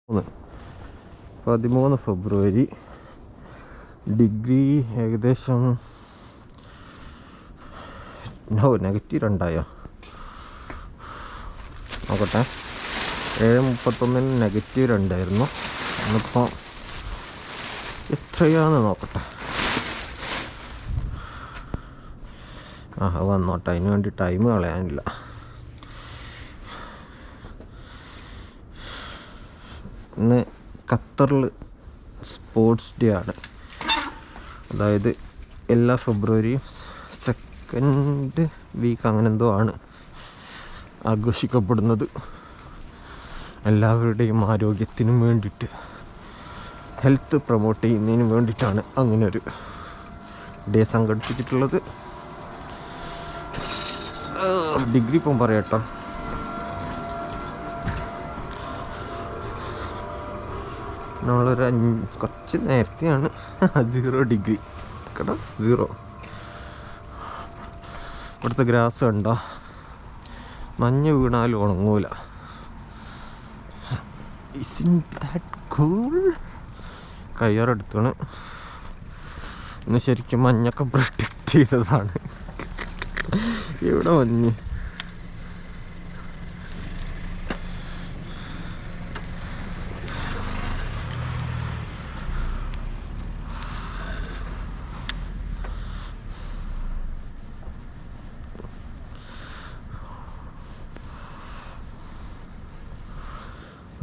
13 ഫെബ്രുവരി. Degree ഏകദേശം -2 നോക്കട്ടെ. 7:31 -2 ഇന്നിപ്പോൾ എത്രയാണെന്ന് നോക്കട്ടെ. വന്നോട്ടെ, അതിന് വേണ്ടി ടൈം കളയാനില്ല. ഇന്ന് ഖത്തറിൽ സ്പോർട്സ് ഡേ ആണ്. അതായത് എല്ലാ ഫെബ്രുവരിയും 2nd വീക്ക് അങ്ങനെ എന്തോ ആണ് ആഘോഷിക്കപ്പെടുന്നത്. എല്ലാവരുടെയും ആരോഗ്യത്തിനും വേണ്ടിയിട്ട്, ഹെൽത്ത് പ്രൊമോട്ട് ചെയ്യുന്നതിന് വേണ്ടിയിട്ടാണ് അങ്ങനൊരു ഡേ സംഘടിപ്പിച്ചിട്ടുള്ളത്. ഡിഗ്രി ഇപ്പം പറയട്ടോ. നമ്മളൊരു കുറച്ച് നേരത്തെയാണ് 0 ഡിഗ്രി കേട്ടോ. 0. ഇവിടുത്തെ ഗ്രാസ് കണ്ടോ, മഞ്ഞ് വീണാലും ഉണങ്ങൂല. കയ്യാറെടുത്താണ് ഇന്ന്. ശരിക്കും മഞ്ഞൊക്കെ പ്രൊട്ടക്റ്റ് ചെയ്തതാണ്. ഇവിടെ മഞ്ഞ്.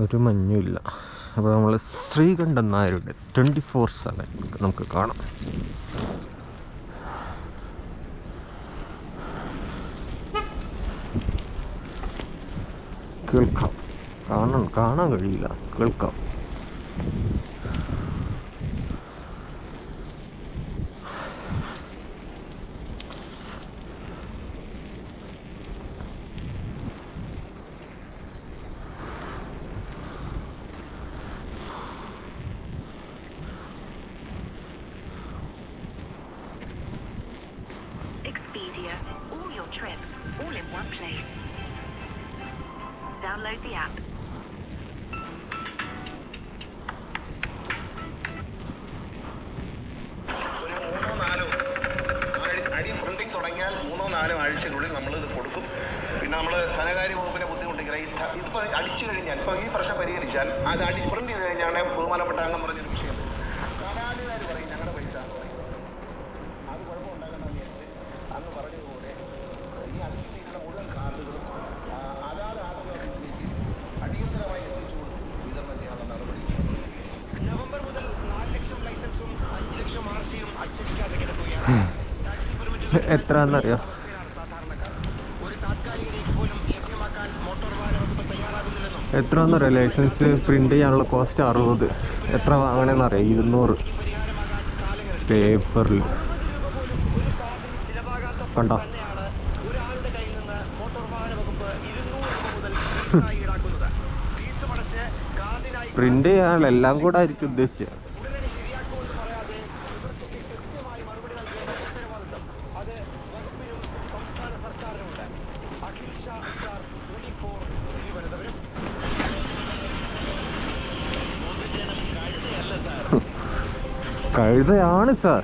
ഒരു മഞ്ഞുമില്ല. അപ്പോൾ നമ്മൾ ശ്രീകണ്ഠൻ നായരുടെ 24/7 നമുക്ക് കാണാം. കേൾക്കാം. കാണാൻ കഴിയില്ല, കേൾക്കാം. Expedia, all your trip, all in one place. Download the app. തുടങ്ങിയാൽ 3-4 ആഴ്ചയ്ക്കുള്ളിൽ നമ്മളിത് കൊടുക്കും. പിന്നെ നമ്മൾ ധനകാര്യ വകുപ്പിനെ ബുദ്ധിമുട്ടിക്കില്ല. ഇപ്പോൾ അടിച്ചു കഴിഞ്ഞാൽ, ഇപ്പോൾ ഈ പ്രശ്നം പരിഹരിച്ചാൽ അത് പ്രിന്റ് ചെയ്ത് കഴിഞ്ഞാൽ ബഹുമാനപ്പെട്ട അംഗം പറഞ്ഞൊരു വിഷയം കരാലുകാർ പറയും ഞങ്ങളുടെ പൈസ എന്ന് പറയും. അത് കുഴപ്പമുണ്ടാകണമെന്ന് വിചാരിച്ച് അന്ന് പറഞ്ഞതുപോലെ ഈ അടിച്ചു തീരുന്ന മുഴുവൻ കാർഡുകളും അതാത് ആർടി ഓഫീസിലേക്ക് അടിയന്തരമായി എത്തിച്ചു കൊടുത്ത് വിതരണം ചെയ്യാനുള്ള നടപടി. നവംബർ മുതൽ 4 ലക്ഷം ലൈസൻസും 5 ലക്ഷം RC-യും അച്ചടിക്കാതെ കിടക്കുകയാണ്. എത്രയെന്നറിയോ? എത്രയെന്നറിയോ? ലൈസൻസ് പ്രിന്റ് ചെയ്യാനുള്ള കോസ്റ്റ് 60. എത്ര വാങ്ങണമെന്നറിയാം? 200 പേപ്പറിൽ. കണ്ടോ? പ്രിന്റ് ചെയ്യാനുള്ള എല്ലാം കൂടെ ആയിരിക്കും ഉദ്ദേശിച്ചത്. കഴുതയാണ് സാർ.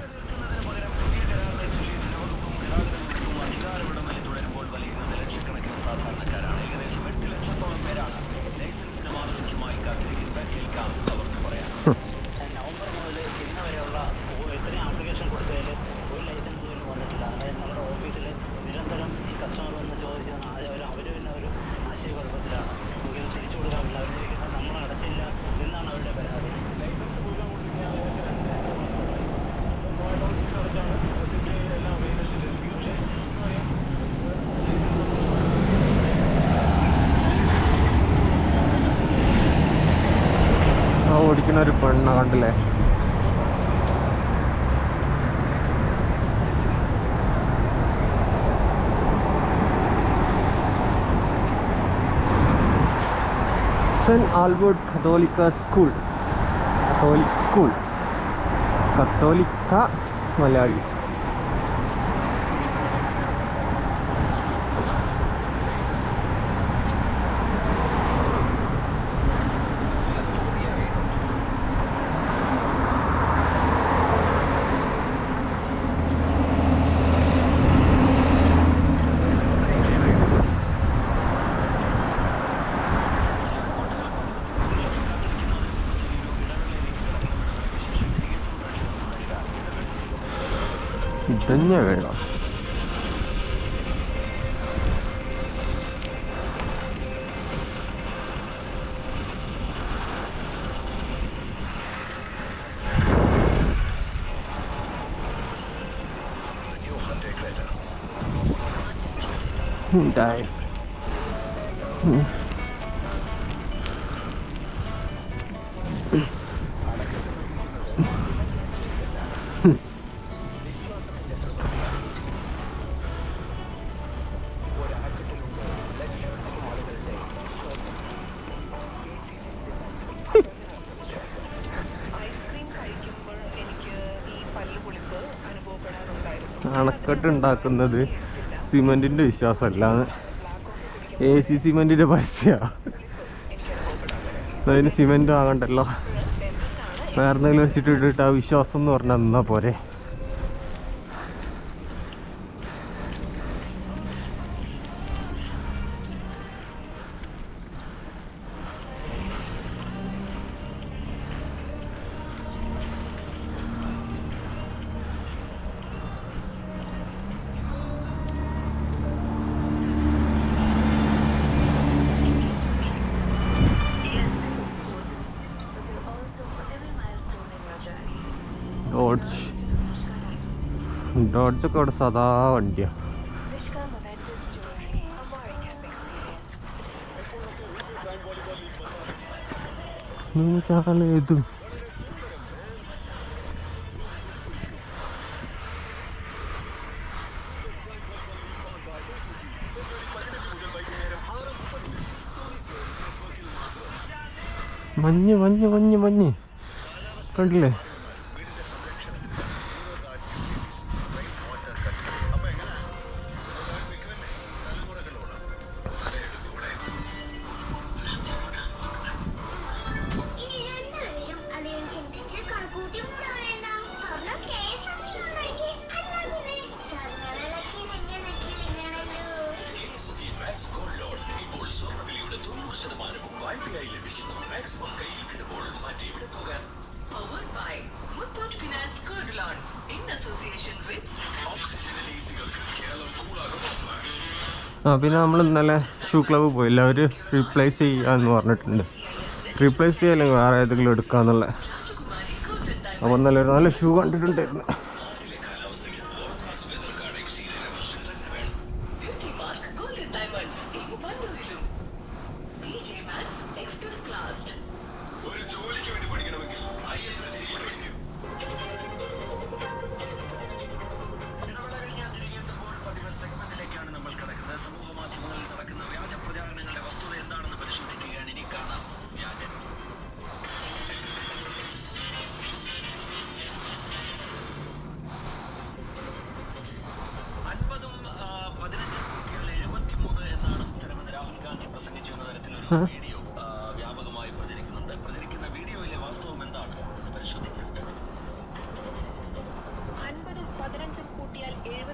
ഓടിക്കുന്ന ഒരു പെണ്ണ കണ്ടില്ലേ? സെന്റ് ആൽബർട്ട് കത്തോലിക്ക സ്കൂൾ. കത്തോലിക്ക മലയാളി. തന്നെ വേണം. ഉണ്ടായി അണക്കെട്ട് ഉണ്ടാക്കുന്നത് സിമെന്റിന്റെ വിശ്വാസമല്ലാന്ന് AC സിമെന്റിന്റെ പരസ്യമാണ്. അതിന് സിമെന്റ് ആകണ്ടല്ലോ, വേറെ എന്തെങ്കിലും വെച്ചിട്ട് ഇട്ടിട്ട് ആ വിശ്വാസം എന്ന് പറഞ്ഞാൽ നിന്നാ പോരെ. ഡോഡ്ജൊക്കെ അവിടെ സാധാ വണ്ടിയാണ്. ചാലേതു മഞ്ഞ് മഞ്ഞ് മഞ്ഞ് മഞ്ഞ് കണ്ടില്ലേ? Powered by Muthoot Finance Gold Loan in association with പിന്നെ നമ്മൾ ഇന്നലെ ഷൂ ക്ലബ്ബ് പോയില്ല, അവർ റീപ്ലേസ് ചെയ്യാന്ന് പറഞ്ഞിട്ടുണ്ട്. റീപ്ലേസ് ചെയ്യല്ലെങ്കിൽ വേറെ ഏതെങ്കിലും എടുക്കാന്നുള്ള. അപ്പോൾ ഇന്നലെ ഒരു നല്ല ഷൂ കണ്ടിട്ടുണ്ടായിരുന്നു. Huh?